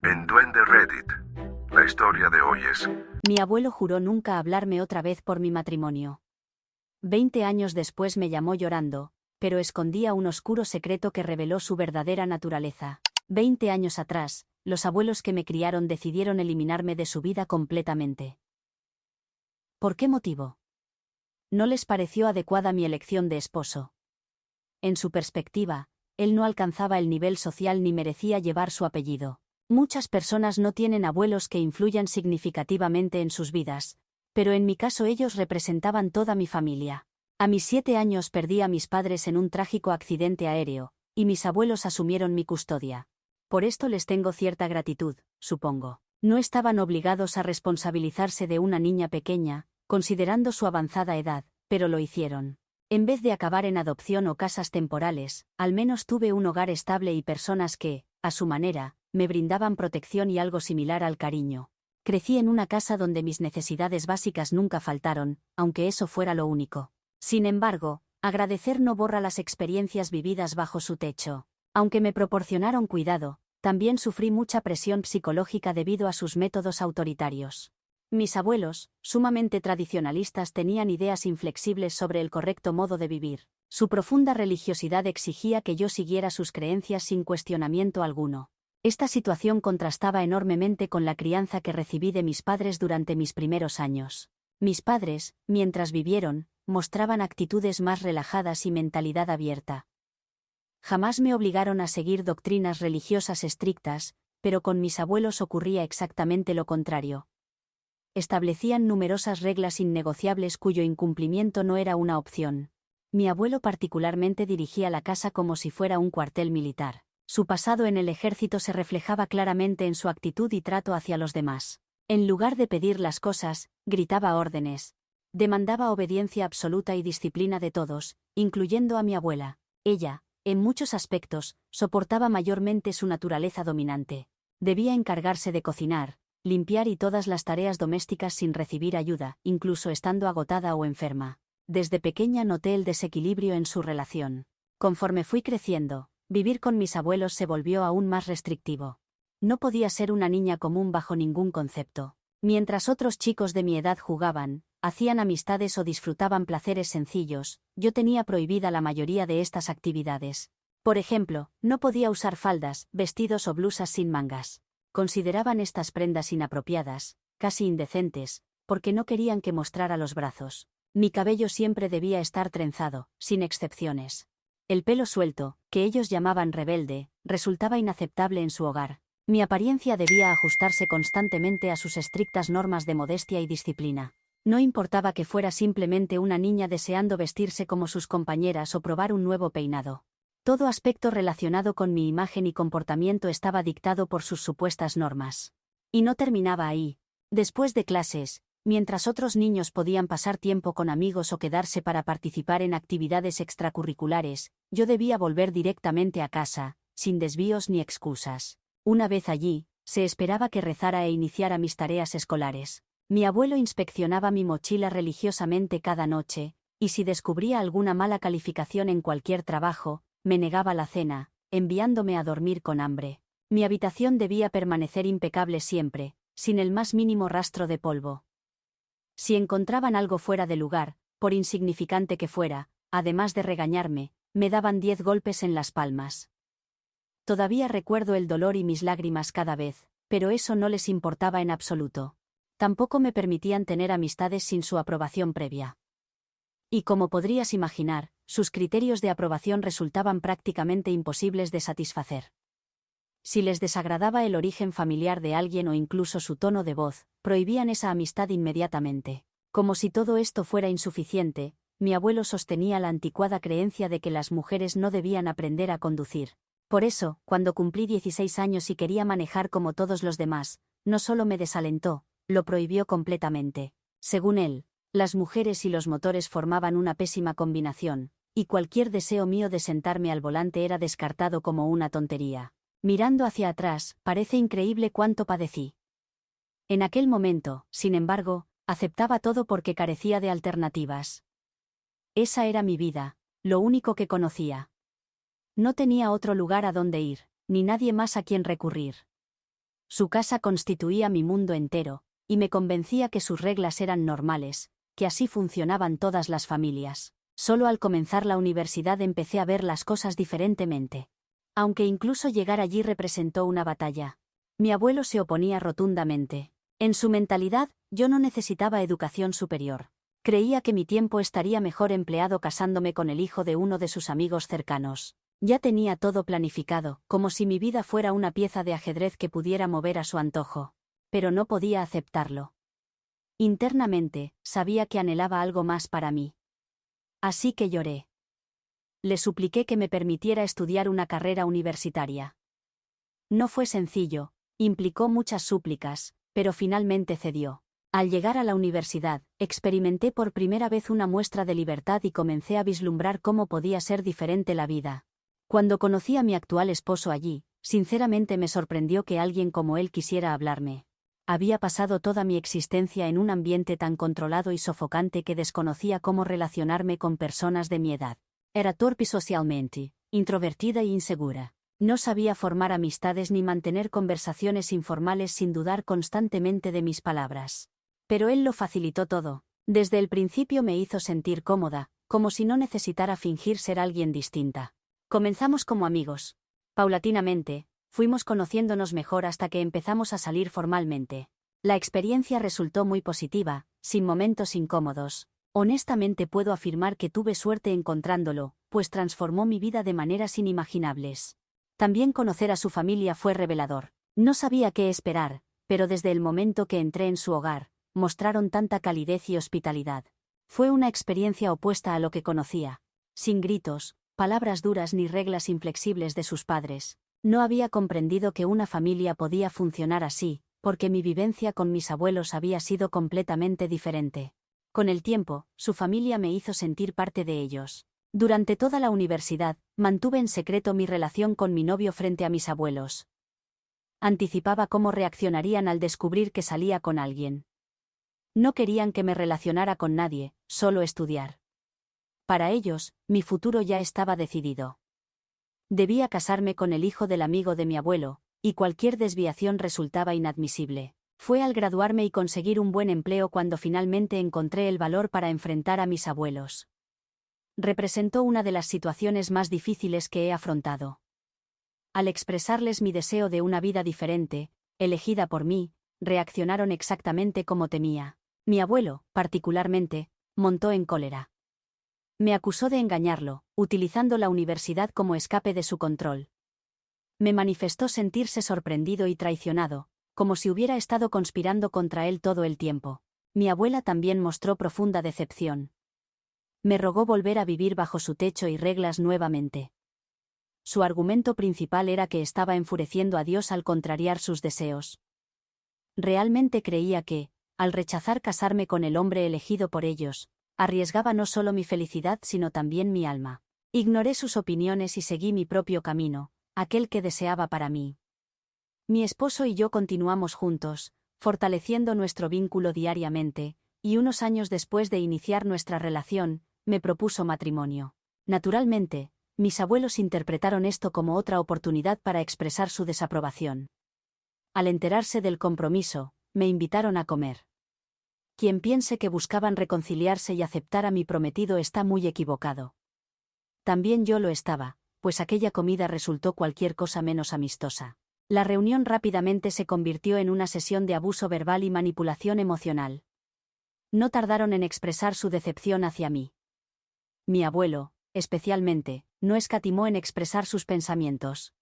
En Duende Reddit, la historia de hoy es... Mi abuelo juró nunca hablarme otra vez por mi matrimonio. 20 años después me llamó llorando, pero escondía un oscuro secreto que reveló su verdadera naturaleza. 20 años atrás, los abuelos que me criaron decidieron eliminarme de su vida completamente. ¿Por qué motivo? No les pareció adecuada mi elección de esposo. En su perspectiva, él no alcanzaba el nivel social ni merecía llevar su apellido. Muchas personas no tienen abuelos que influyan significativamente en sus vidas, pero en mi caso ellos representaban toda mi familia. A mis 7 años perdí a mis padres en un trágico accidente aéreo, y mis abuelos asumieron mi custodia. Por esto les tengo cierta gratitud, supongo. No estaban obligados a responsabilizarse de una niña pequeña, considerando su avanzada edad, pero lo hicieron. En vez de acabar en adopción o casas temporales, al menos tuve un hogar estable y personas que, a su manera, me brindaban protección y algo similar al cariño. Crecí en una casa donde mis necesidades básicas nunca faltaron, aunque eso fuera lo único. Sin embargo, agradecer no borra las experiencias vividas bajo su techo. Aunque me proporcionaron cuidado, también sufrí mucha presión psicológica debido a sus métodos autoritarios. Mis abuelos, sumamente tradicionalistas, tenían ideas inflexibles sobre el correcto modo de vivir. Su profunda religiosidad exigía que yo siguiera sus creencias sin cuestionamiento alguno. Esta situación contrastaba enormemente con la crianza que recibí de mis padres durante mis primeros años. Mis padres, mientras vivieron, mostraban actitudes más relajadas y mentalidad abierta. Jamás me obligaron a seguir doctrinas religiosas estrictas, pero con mis abuelos ocurría exactamente lo contrario. Establecían numerosas reglas innegociables cuyo incumplimiento no era una opción. Mi abuelo particularmente dirigía la casa como si fuera un cuartel militar. Su pasado en el ejército se reflejaba claramente en su actitud y trato hacia los demás. En lugar de pedir las cosas, gritaba órdenes. Demandaba obediencia absoluta y disciplina de todos, incluyendo a mi abuela. Ella, en muchos aspectos, soportaba mayormente su naturaleza dominante. Debía encargarse de cocinar, limpiar y todas las tareas domésticas sin recibir ayuda, incluso estando agotada o enferma. Desde pequeña noté el desequilibrio en su relación. Conforme fui creciendo, vivir con mis abuelos se volvió aún más restrictivo. No podía ser una niña común bajo ningún concepto. Mientras otros chicos de mi edad jugaban, hacían amistades o disfrutaban placeres sencillos, yo tenía prohibida la mayoría de estas actividades. Por ejemplo, no podía usar faldas, vestidos o blusas sin mangas. Consideraban estas prendas inapropiadas, casi indecentes, porque no querían que mostrara los brazos. Mi cabello siempre debía estar trenzado, sin excepciones. El pelo suelto, que ellos llamaban rebelde, resultaba inaceptable en su hogar. Mi apariencia debía ajustarse constantemente a sus estrictas normas de modestia y disciplina. No importaba que fuera simplemente una niña deseando vestirse como sus compañeras o probar un nuevo peinado. Todo aspecto relacionado con mi imagen y comportamiento estaba dictado por sus supuestas normas. Y no terminaba ahí. Después de clases, mientras otros niños podían pasar tiempo con amigos o quedarse para participar en actividades extracurriculares, yo debía volver directamente a casa, sin desvíos ni excusas. Una vez allí, se esperaba que rezara e iniciara mis tareas escolares. Mi abuelo inspeccionaba mi mochila religiosamente cada noche, y si descubría alguna mala calificación en cualquier trabajo, me negaba la cena, enviándome a dormir con hambre. Mi habitación debía permanecer impecable siempre, sin el más mínimo rastro de polvo. Si encontraban algo fuera de lugar, por insignificante que fuera, además de regañarme, me daban 10 golpes en las palmas. Todavía recuerdo el dolor y mis lágrimas cada vez, pero eso no les importaba en absoluto. Tampoco me permitían tener amistades sin su aprobación previa. Y como podrías imaginar, sus criterios de aprobación resultaban prácticamente imposibles de satisfacer. Si les desagradaba el origen familiar de alguien o incluso su tono de voz, prohibían esa amistad inmediatamente. Como si todo esto fuera insuficiente, mi abuelo sostenía la anticuada creencia de que las mujeres no debían aprender a conducir. Por eso, cuando cumplí 16 años y quería manejar como todos los demás, no solo me desalentó, lo prohibió completamente. Según él, las mujeres y los motores formaban una pésima combinación, y cualquier deseo mío de sentarme al volante era descartado como una tontería. Mirando hacia atrás, parece increíble cuánto padecí. En aquel momento, sin embargo, aceptaba todo porque carecía de alternativas. Esa era mi vida, lo único que conocía. No tenía otro lugar a donde ir, ni nadie más a quien recurrir. Su casa constituía mi mundo entero, y me convencía que sus reglas eran normales, que así funcionaban todas las familias. Solo al comenzar la universidad empecé a ver las cosas diferentemente. Aunque incluso llegar allí representó una batalla. Mi abuelo se oponía rotundamente. En su mentalidad, yo no necesitaba educación superior. Creía que mi tiempo estaría mejor empleado casándome con el hijo de uno de sus amigos cercanos. Ya tenía todo planificado, como si mi vida fuera una pieza de ajedrez que pudiera mover a su antojo. Pero no podía aceptarlo. Internamente, sabía que anhelaba algo más para mí. Así que lloré. Le supliqué que me permitiera estudiar una carrera universitaria. No fue sencillo, implicó muchas súplicas, pero finalmente cedió. Al llegar a la universidad, experimenté por primera vez una muestra de libertad y comencé a vislumbrar cómo podía ser diferente la vida. Cuando conocí a mi actual esposo allí, sinceramente me sorprendió que alguien como él quisiera hablarme. Había pasado toda mi existencia en un ambiente tan controlado y sofocante que desconocía cómo relacionarme con personas de mi edad. Era torpe socialmente, introvertida e insegura. No sabía formar amistades ni mantener conversaciones informales sin dudar constantemente de mis palabras. Pero él lo facilitó todo. Desde el principio me hizo sentir cómoda, como si no necesitara fingir ser alguien distinta. Comenzamos como amigos. Paulatinamente, fuimos conociéndonos mejor hasta que empezamos a salir formalmente. La experiencia resultó muy positiva, sin momentos incómodos. Honestamente puedo afirmar que tuve suerte encontrándolo, pues transformó mi vida de maneras inimaginables. También conocer a su familia fue revelador. No sabía qué esperar, pero desde el momento que entré en su hogar, mostraron tanta calidez y hospitalidad. Fue una experiencia opuesta a lo que conocía. Sin gritos, palabras duras ni reglas inflexibles de sus padres. No había comprendido que una familia podía funcionar así, porque mi vivencia con mis abuelos había sido completamente diferente. Con el tiempo, su familia me hizo sentir parte de ellos. Durante toda la universidad, mantuve en secreto mi relación con mi novio frente a mis abuelos. Anticipaba cómo reaccionarían al descubrir que salía con alguien. No querían que me relacionara con nadie, solo estudiar. Para ellos, mi futuro ya estaba decidido. Debía casarme con el hijo del amigo de mi abuelo, y cualquier desviación resultaba inadmisible. Fue al graduarme y conseguir un buen empleo cuando finalmente encontré el valor para enfrentar a mis abuelos. Representó una de las situaciones más difíciles que he afrontado. Al expresarles mi deseo de una vida diferente, elegida por mí, reaccionaron exactamente como temía. Mi abuelo, particularmente, montó en cólera. Me acusó de engañarlo, utilizando la universidad como escape de su control. Me manifestó sentirse sorprendido y traicionado, como si hubiera estado conspirando contra él todo el tiempo. Mi abuela también mostró profunda decepción. Me rogó volver a vivir bajo su techo y reglas nuevamente. Su argumento principal era que estaba enfureciendo a Dios al contrariar sus deseos. Realmente creía que, al rechazar casarme con el hombre elegido por ellos, arriesgaba no solo mi felicidad sino también mi alma. Ignoré sus opiniones y seguí mi propio camino, aquel que deseaba para mí. Mi esposo y yo continuamos juntos, fortaleciendo nuestro vínculo diariamente, y unos años después de iniciar nuestra relación, me propuso matrimonio. Naturalmente, mis abuelos interpretaron esto como otra oportunidad para expresar su desaprobación. Al enterarse del compromiso, me invitaron a comer. Quien piense que buscaban reconciliarse y aceptar a mi prometido está muy equivocado. También yo lo estaba, pues aquella comida resultó cualquier cosa menos amistosa. La reunión rápidamente se convirtió en una sesión de abuso verbal y manipulación emocional. No tardaron en expresar su decepción hacia mí. Mi abuelo, especialmente, no escatimó en expresar sus pensamientos.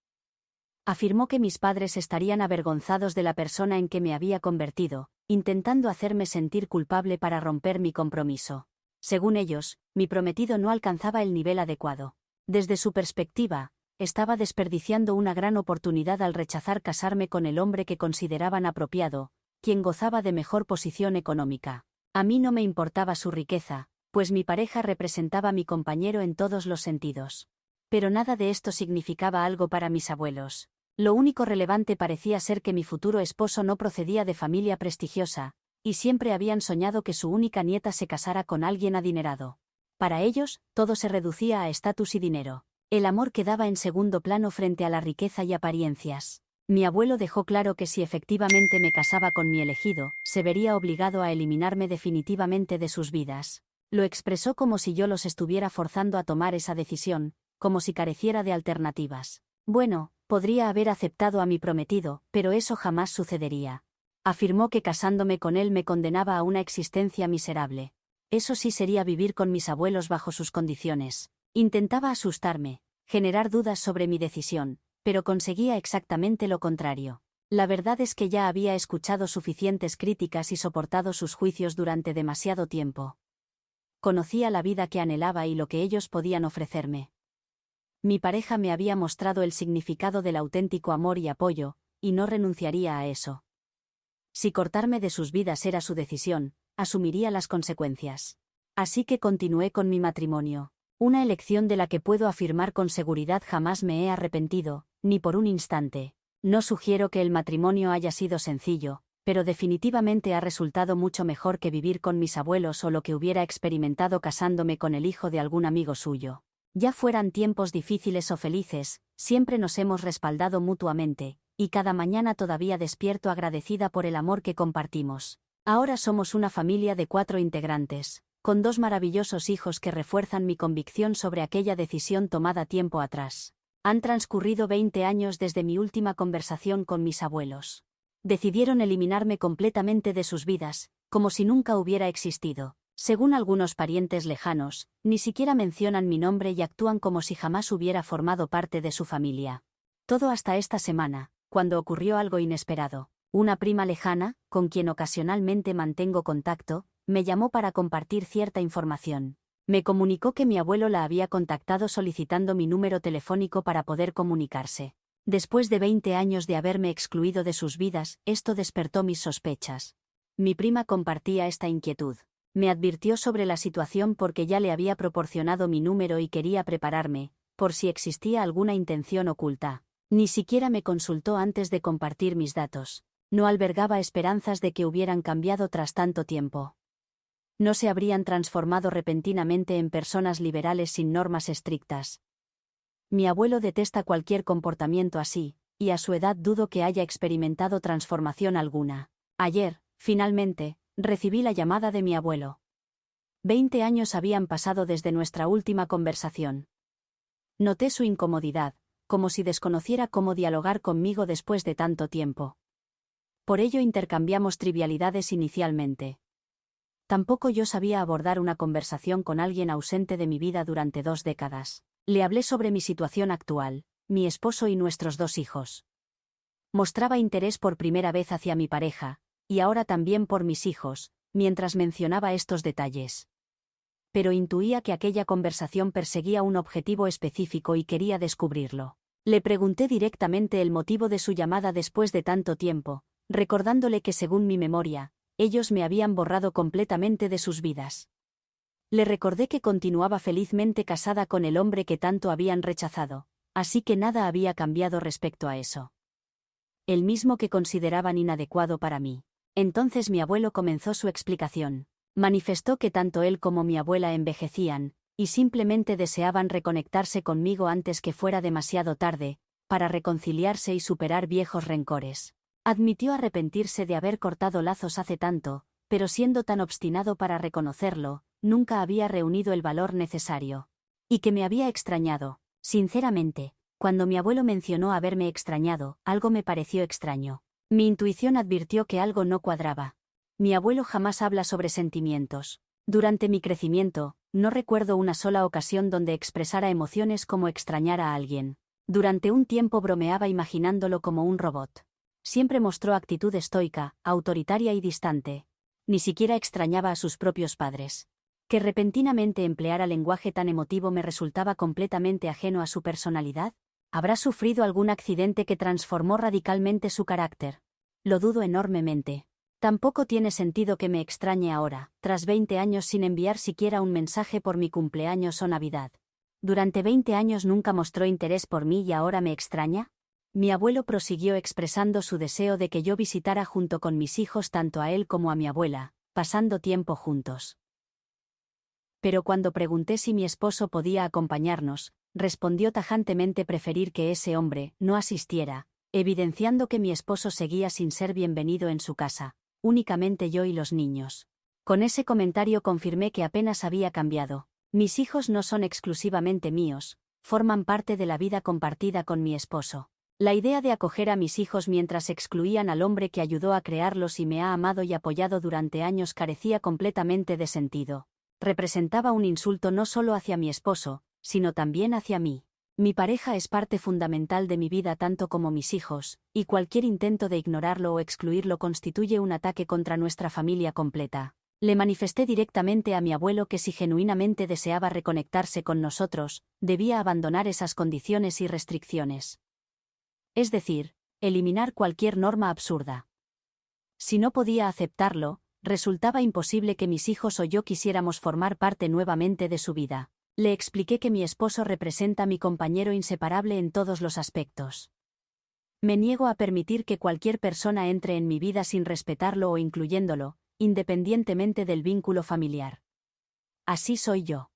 Afirmó que mis padres estarían avergonzados de la persona en que me había convertido, intentando hacerme sentir culpable para romper mi compromiso. Según ellos, mi prometido no alcanzaba el nivel adecuado. Desde su perspectiva, estaba desperdiciando una gran oportunidad al rechazar casarme con el hombre que consideraban apropiado, quien gozaba de mejor posición económica. A mí no me importaba su riqueza, pues mi pareja representaba a mi compañero en todos los sentidos. Pero nada de esto significaba algo para mis abuelos. Lo único relevante parecía ser que mi futuro esposo no procedía de familia prestigiosa, y siempre habían soñado que su única nieta se casara con alguien adinerado. Para ellos, todo se reducía a estatus y dinero. El amor quedaba en segundo plano frente a la riqueza y apariencias. Mi abuelo dejó claro que si efectivamente me casaba con mi elegido, se vería obligado a eliminarme definitivamente de sus vidas. Lo expresó como si yo los estuviera forzando a tomar esa decisión, como si careciera de alternativas. Bueno, podría haber aceptado a mi prometido, pero eso jamás sucedería. Afirmó que casándome con él me condenaba a una existencia miserable. Eso sí sería vivir con mis abuelos bajo sus condiciones. Intentaba asustarme, generar dudas sobre mi decisión, pero conseguía exactamente lo contrario. La verdad es que ya había escuchado suficientes críticas y soportado sus juicios durante demasiado tiempo. Conocía la vida que anhelaba y lo que ellos podían ofrecerme. Mi pareja me había mostrado el significado del auténtico amor y apoyo, y no renunciaría a eso. Si cortarme de sus vidas era su decisión, asumiría las consecuencias. Así que continué con mi matrimonio. Una elección de la que puedo afirmar con seguridad jamás me he arrepentido, ni por un instante. No sugiero que el matrimonio haya sido sencillo, pero definitivamente ha resultado mucho mejor que vivir con mis abuelos o lo que hubiera experimentado casándome con el hijo de algún amigo suyo. Ya fueran tiempos difíciles o felices, siempre nos hemos respaldado mutuamente, y cada mañana todavía despierto agradecida por el amor que compartimos. Ahora somos una familia de 4 integrantes, con 2 maravillosos hijos que refuerzan mi convicción sobre aquella decisión tomada tiempo atrás. Han transcurrido 20 años desde mi última conversación con mis abuelos. Decidieron eliminarme completamente de sus vidas, como si nunca hubiera existido. Según algunos parientes lejanos, ni siquiera mencionan mi nombre y actúan como si jamás hubiera formado parte de su familia. Todo hasta esta semana, cuando ocurrió algo inesperado. Una prima lejana, con quien ocasionalmente mantengo contacto, me llamó para compartir cierta información. Me comunicó que mi abuelo la había contactado solicitando mi número telefónico para poder comunicarse. Después de 20 años de haberme excluido de sus vidas, esto despertó mis sospechas. Mi prima compartía esta inquietud. Me advirtió sobre la situación porque ya le había proporcionado mi número y quería prepararme, por si existía alguna intención oculta. Ni siquiera me consultó antes de compartir mis datos. No albergaba esperanzas de que hubieran cambiado tras tanto tiempo. No se habrían transformado repentinamente en personas liberales sin normas estrictas. Mi abuelo detesta cualquier comportamiento así, y a su edad dudo que haya experimentado transformación alguna. Ayer, finalmente, recibí la llamada de mi abuelo. 20 años habían pasado desde nuestra última conversación. Noté su incomodidad, como si desconociera cómo dialogar conmigo después de tanto tiempo. Por ello intercambiamos trivialidades inicialmente. Tampoco yo sabía abordar una conversación con alguien ausente de mi vida durante 2 décadas. Le hablé sobre mi situación actual, mi esposo y nuestros 2 hijos. Mostraba interés por primera vez hacia mi pareja, y ahora también por mis hijos, mientras mencionaba estos detalles. Pero intuía que aquella conversación perseguía un objetivo específico y quería descubrirlo. Le pregunté directamente el motivo de su llamada después de tanto tiempo, recordándole que según mi memoria, ellos me habían borrado completamente de sus vidas. Le recordé que continuaba felizmente casada con el hombre que tanto habían rechazado, así que nada había cambiado respecto a eso. El mismo que consideraban inadecuado para mí. Entonces mi abuelo comenzó su explicación. Manifestó que tanto él como mi abuela envejecían, y simplemente deseaban reconectarse conmigo antes que fuera demasiado tarde, para reconciliarse y superar viejos rencores. Admitió arrepentirse de haber cortado lazos hace tanto, pero siendo tan obstinado para reconocerlo, nunca había reunido el valor necesario. Y que me había extrañado. Sinceramente, cuando mi abuelo mencionó haberme extrañado, algo me pareció extraño. Mi intuición advirtió que algo no cuadraba. Mi abuelo jamás habla sobre sentimientos. Durante mi crecimiento, no recuerdo una sola ocasión donde expresara emociones como extrañar a alguien. Durante un tiempo bromeaba imaginándolo como un robot. Siempre mostró actitud estoica, autoritaria y distante. Ni siquiera extrañaba a sus propios padres. Que repentinamente empleara lenguaje tan emotivo me resultaba completamente ajeno a su personalidad. ¿Habrá sufrido algún accidente que transformó radicalmente su carácter? Lo dudo enormemente. Tampoco tiene sentido que me extrañe ahora, tras 20 años sin enviar siquiera un mensaje por mi cumpleaños o Navidad. ¿Durante 20 años nunca mostró interés por mí y ahora me extraña? Mi abuelo prosiguió expresando su deseo de que yo visitara junto con mis hijos tanto a él como a mi abuela, pasando tiempo juntos. Pero cuando pregunté si mi esposo podía acompañarnos, respondió tajantemente preferir que ese hombre no asistiera, evidenciando que mi esposo seguía sin ser bienvenido en su casa, únicamente yo y los niños. Con ese comentario confirmé que apenas había cambiado. Mis hijos no son exclusivamente míos, forman parte de la vida compartida con mi esposo. La idea de acoger a mis hijos mientras excluían al hombre que ayudó a crearlos y me ha amado y apoyado durante años carecía completamente de sentido. Representaba un insulto no solo hacia mi esposo, sino también hacia mí. Mi pareja es parte fundamental de mi vida tanto como mis hijos, y cualquier intento de ignorarlo o excluirlo constituye un ataque contra nuestra familia completa. Le manifesté directamente a mi abuelo que si genuinamente deseaba reconectarse con nosotros, debía abandonar esas condiciones y restricciones. Es decir, eliminar cualquier norma absurda. Si no podía aceptarlo, resultaba imposible que mis hijos o yo quisiéramos formar parte nuevamente de su vida. Le expliqué que mi esposo representa a mi compañero inseparable en todos los aspectos. Me niego a permitir que cualquier persona entre en mi vida sin respetarlo o incluyéndolo, independientemente del vínculo familiar. Así soy yo.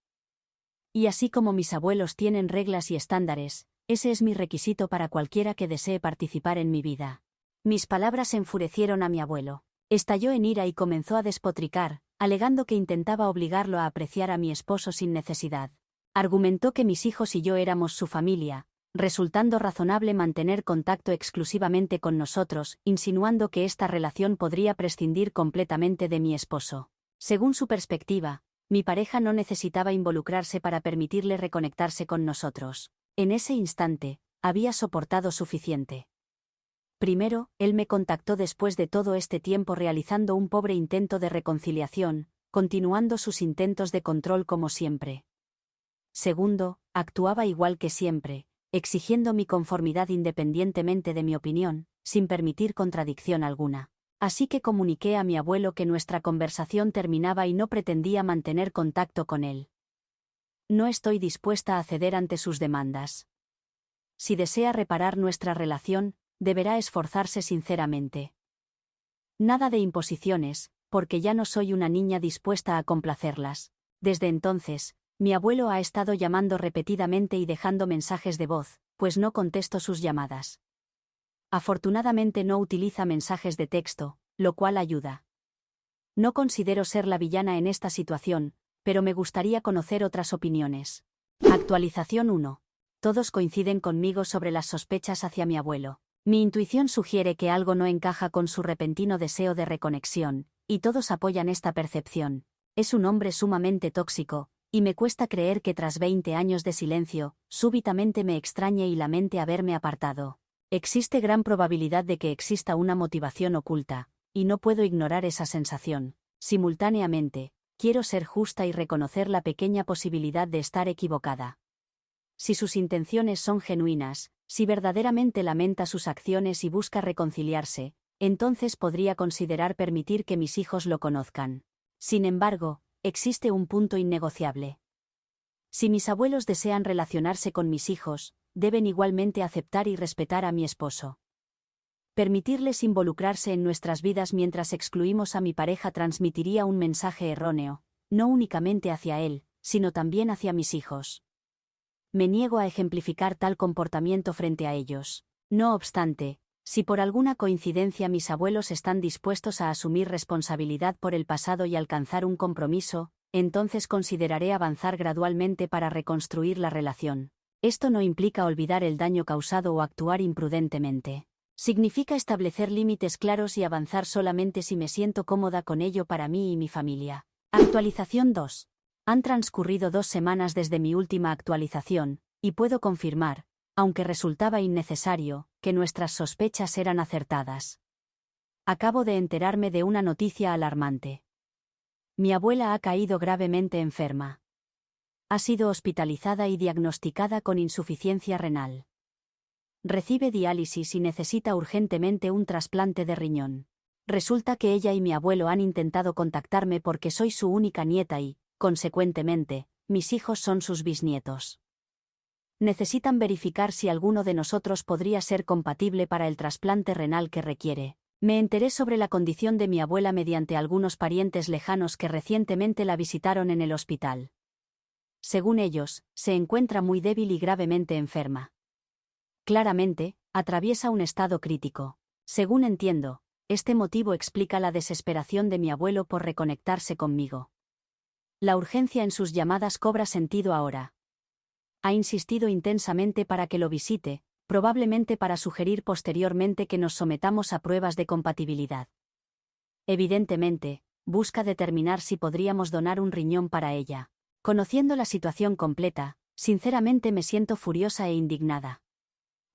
Y así como mis abuelos tienen reglas y estándares, ese es mi requisito para cualquiera que desee participar en mi vida. Mis palabras enfurecieron a mi abuelo. Estalló en ira y comenzó a despotricar, alegando que intentaba obligarlo a apreciar a mi esposo sin necesidad. Argumentó que mis hijos y yo éramos su familia, resultando razonable mantener contacto exclusivamente con nosotros, insinuando que esta relación podría prescindir completamente de mi esposo. Según su perspectiva, mi pareja no necesitaba involucrarse para permitirle reconectarse con nosotros. En ese instante, había soportado suficiente. Primero, él me contactó después de todo este tiempo realizando un pobre intento de reconciliación, continuando sus intentos de control como siempre. Segundo, actuaba igual que siempre, exigiendo mi conformidad independientemente de mi opinión, sin permitir contradicción alguna. Así que comuniqué a mi abuelo que nuestra conversación terminaba y no pretendía mantener contacto con él. No estoy dispuesta a ceder ante sus demandas. Si desea reparar nuestra relación, deberá esforzarse sinceramente. Nada de imposiciones, porque ya no soy una niña dispuesta a complacerlas. Desde entonces, mi abuelo ha estado llamando repetidamente y dejando mensajes de voz, pues no contesto sus llamadas. Afortunadamente no utiliza mensajes de texto, lo cual ayuda. No considero ser la villana en esta situación, pero me gustaría conocer otras opiniones. Actualización 1. Todos coinciden conmigo sobre las sospechas hacia mi abuelo. Mi intuición sugiere que algo no encaja con su repentino deseo de reconexión, y todos apoyan esta percepción. Es un hombre sumamente tóxico, y me cuesta creer que tras 20 años de silencio, súbitamente me extrañe y lamente haberme apartado. Existe gran probabilidad de que exista una motivación oculta, y no puedo ignorar esa sensación. Simultáneamente, quiero ser justa y reconocer la pequeña posibilidad de estar equivocada. Si sus intenciones son genuinas, si verdaderamente lamenta sus acciones y busca reconciliarse, entonces podría considerar permitir que mis hijos lo conozcan. Sin embargo, existe un punto innegociable. Si mis abuelos desean relacionarse con mis hijos, deben igualmente aceptar y respetar a mi esposo. Permitirles involucrarse en nuestras vidas mientras excluimos a mi pareja transmitiría un mensaje erróneo, no únicamente hacia él, sino también hacia mis hijos. Me niego a ejemplificar tal comportamiento frente a ellos. No obstante, si por alguna coincidencia mis abuelos están dispuestos a asumir responsabilidad por el pasado y alcanzar un compromiso, entonces consideraré avanzar gradualmente para reconstruir la relación. Esto no implica olvidar el daño causado o actuar imprudentemente. Significa establecer límites claros y avanzar solamente si me siento cómoda con ello para mí y mi familia. Actualización 2. Han transcurrido 2 semanas desde mi última actualización, y puedo confirmar, aunque resultaba innecesario, que nuestras sospechas eran acertadas. Acabo de enterarme de una noticia alarmante. Mi abuela ha caído gravemente enferma. Ha sido hospitalizada y diagnosticada con insuficiencia renal. Recibe diálisis y necesita urgentemente un trasplante de riñón. Resulta que ella y mi abuelo han intentado contactarme porque soy su única nieta y, consecuentemente, mis hijos son sus bisnietos. Necesitan verificar si alguno de nosotros podría ser compatible para el trasplante renal que requiere. Me enteré sobre la condición de mi abuela mediante algunos parientes lejanos que recientemente la visitaron en el hospital. Según ellos, se encuentra muy débil y gravemente enferma. Claramente, atraviesa un estado crítico. Según entiendo, este motivo explica la desesperación de mi abuelo por reconectarse conmigo. La urgencia en sus llamadas cobra sentido ahora. Ha insistido intensamente para que lo visite, probablemente para sugerir posteriormente que nos sometamos a pruebas de compatibilidad. Evidentemente, busca determinar si podríamos donar un riñón para ella. Conociendo la situación completa, sinceramente me siento furiosa e indignada.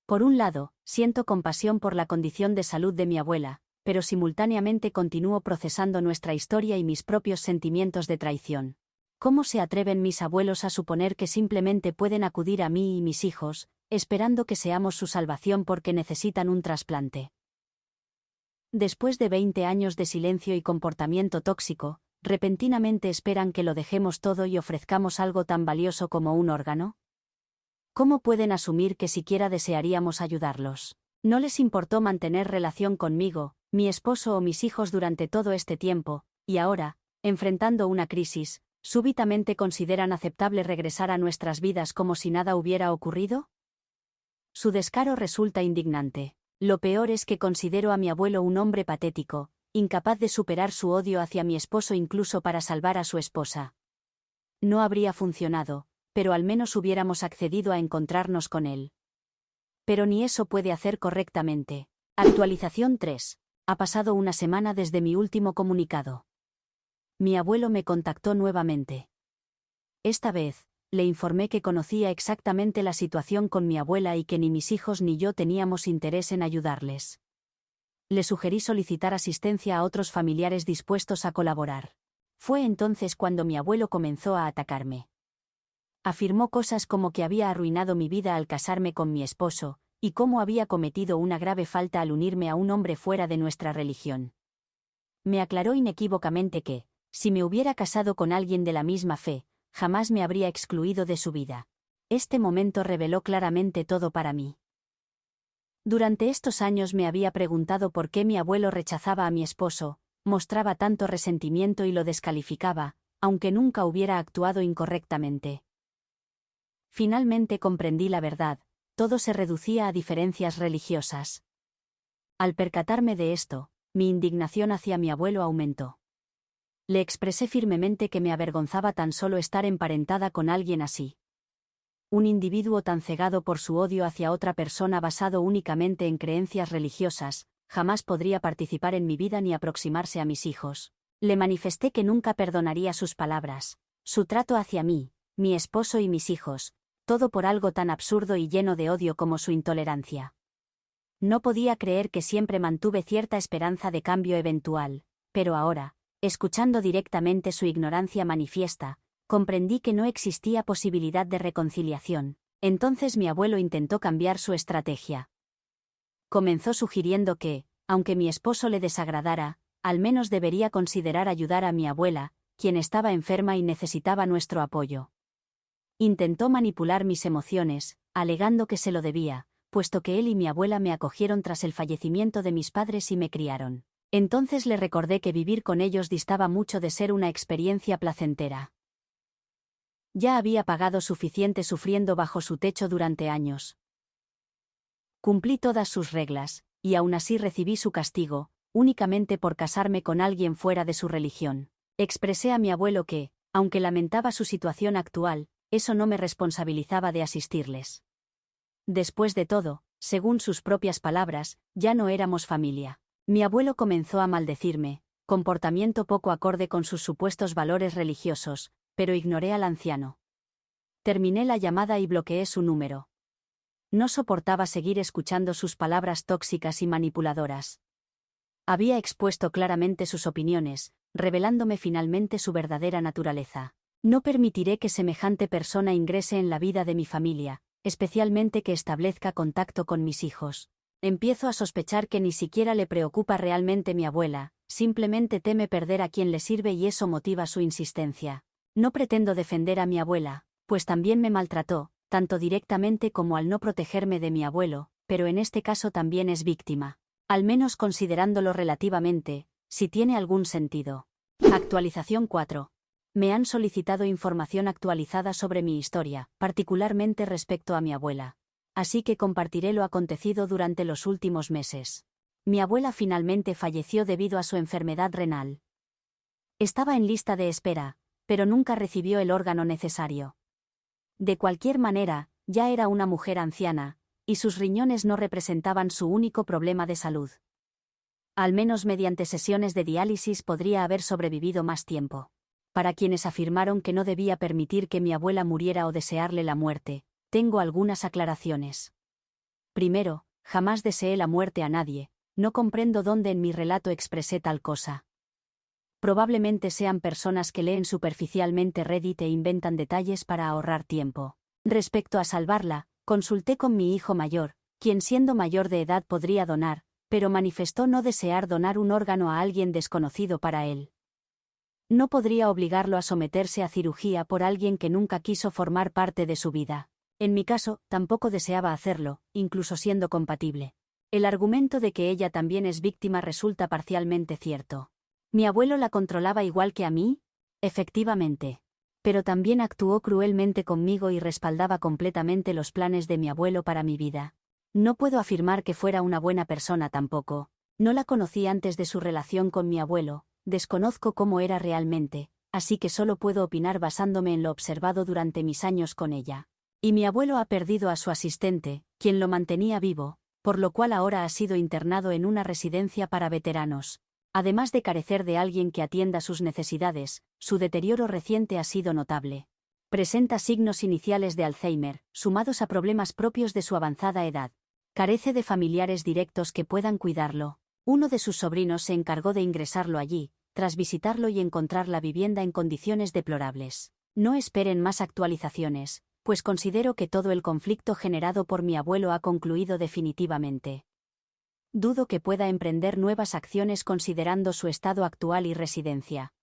Por un lado, siento compasión por la condición de salud de mi abuela, pero simultáneamente continúo procesando nuestra historia y mis propios sentimientos de traición. ¿Cómo se atreven mis abuelos a suponer que simplemente pueden acudir a mí y mis hijos, esperando que seamos su salvación porque necesitan un trasplante? Después de 20 años de silencio y comportamiento tóxico, ¿repentinamente esperan que lo dejemos todo y ofrezcamos algo tan valioso como un órgano? ¿Cómo pueden asumir que siquiera desearíamos ayudarlos? No les importó mantener relación conmigo, mi esposo o mis hijos durante todo este tiempo, y ahora, enfrentando una crisis, ¿súbitamente consideran aceptable regresar a nuestras vidas como si nada hubiera ocurrido? Su descaro resulta indignante. Lo peor es que considero a mi abuelo un hombre patético, incapaz de superar su odio hacia mi esposo incluso para salvar a su esposa. No habría funcionado, pero al menos hubiéramos accedido a encontrarnos con él. Pero ni eso puede hacer correctamente. Actualización 3. Ha pasado una semana desde mi último comunicado. Mi abuelo me contactó nuevamente. Esta vez, le informé que conocía exactamente la situación con mi abuela y que ni mis hijos ni yo teníamos interés en ayudarles. Le sugerí solicitar asistencia a otros familiares dispuestos a colaborar. Fue entonces cuando mi abuelo comenzó a atacarme. Afirmó cosas como que había arruinado mi vida al casarme con mi esposo, y cómo había cometido una grave falta al unirme a un hombre fuera de nuestra religión. Me aclaró inequívocamente que, si me hubiera casado con alguien de la misma fe, jamás me habría excluido de su vida. Este momento reveló claramente todo para mí. Durante estos años me había preguntado por qué mi abuelo rechazaba a mi esposo, mostraba tanto resentimiento y lo descalificaba, aunque nunca hubiera actuado incorrectamente. Finalmente comprendí la verdad, todo se reducía a diferencias religiosas. Al percatarme de esto, mi indignación hacia mi abuelo aumentó. Le expresé firmemente que me avergonzaba tan solo estar emparentada con alguien así. Un individuo tan cegado por su odio hacia otra persona basado únicamente en creencias religiosas, jamás podría participar en mi vida ni aproximarse a mis hijos. Le manifesté que nunca perdonaría sus palabras, su trato hacia mí, mi esposo y mis hijos, todo por algo tan absurdo y lleno de odio como su intolerancia. No podía creer que siempre mantuve cierta esperanza de cambio eventual, pero ahora, escuchando directamente su ignorancia manifiesta, comprendí que no existía posibilidad de reconciliación. Entonces mi abuelo intentó cambiar su estrategia. Comenzó sugiriendo que, aunque mi esposo le desagradara, al menos debería considerar ayudar a mi abuela, quien estaba enferma y necesitaba nuestro apoyo. Intentó manipular mis emociones, alegando que se lo debía, puesto que él y mi abuela me acogieron tras el fallecimiento de mis padres y me criaron. Entonces le recordé que vivir con ellos distaba mucho de ser una experiencia placentera. Ya había pagado suficiente sufriendo bajo su techo durante años. Cumplí todas sus reglas, y aún así recibí su castigo, únicamente por casarme con alguien fuera de su religión. Expresé a mi abuelo que, aunque lamentaba su situación actual, eso no me responsabilizaba de asistirles. Después de todo, según sus propias palabras, ya no éramos familia. Mi abuelo comenzó a maldecirme, comportamiento poco acorde con sus supuestos valores religiosos, pero ignoré al anciano. Terminé la llamada y bloqueé su número. No soportaba seguir escuchando sus palabras tóxicas y manipuladoras. Había expuesto claramente sus opiniones, revelándome finalmente su verdadera naturaleza. No permitiré que semejante persona ingrese en la vida de mi familia, especialmente que establezca contacto con mis hijos. Empiezo a sospechar que ni siquiera le preocupa realmente mi abuela, simplemente teme perder a quien le sirve y eso motiva su insistencia. No pretendo defender a mi abuela, pues también me maltrató, tanto directamente como al no protegerme de mi abuelo, pero en este caso también es víctima. Al menos considerándolo relativamente, si tiene algún sentido. Actualización 4. Me han solicitado información actualizada sobre mi historia, particularmente respecto a mi abuela. así que compartiré lo acontecido durante los últimos meses. Mi abuela finalmente falleció debido a su enfermedad renal. Estaba en lista de espera, pero nunca recibió el órgano necesario. De cualquier manera, ya era una mujer anciana, y sus riñones no representaban su único problema de salud. Al menos mediante sesiones de diálisis podría haber sobrevivido más tiempo. Para quienes afirmaron que no debía permitir que mi abuela muriera o desearle la muerte, tengo algunas aclaraciones. Primero, jamás deseé la muerte a nadie, no comprendo dónde en mi relato expresé tal cosa. Probablemente sean personas que leen superficialmente Reddit e inventan detalles para ahorrar tiempo. Respecto a salvarla, consulté con mi hijo mayor, quien siendo mayor de edad podría donar, pero manifestó no desear donar un órgano a alguien desconocido para él. No podría obligarlo a someterse a cirugía por alguien que nunca quiso formar parte de su vida. En mi caso, tampoco deseaba hacerlo, incluso siendo compatible. El argumento de que ella también es víctima resulta parcialmente cierto. ¿Mi abuelo la controlaba igual que a mí? Efectivamente. Pero también actuó cruelmente conmigo y respaldaba completamente los planes de mi abuelo para mi vida. No puedo afirmar que fuera una buena persona tampoco. No la conocí antes de su relación con mi abuelo, desconozco cómo era realmente, así que solo puedo opinar basándome en lo observado durante mis años con ella. Y mi abuelo ha perdido a su asistente, quien lo mantenía vivo, por lo cual ahora ha sido internado en una residencia para veteranos. Además de carecer de alguien que atienda sus necesidades, su deterioro reciente ha sido notable. Presenta signos iniciales de Alzheimer, sumados a problemas propios de su avanzada edad. Carece de familiares directos que puedan cuidarlo. Uno de sus sobrinos se encargó de ingresarlo allí, tras visitarlo y encontrar la vivienda en condiciones deplorables. No esperen más actualizaciones, pues considero que todo el conflicto generado por mi abuelo ha concluido definitivamente. Dudo que pueda emprender nuevas acciones considerando su estado actual y residencia.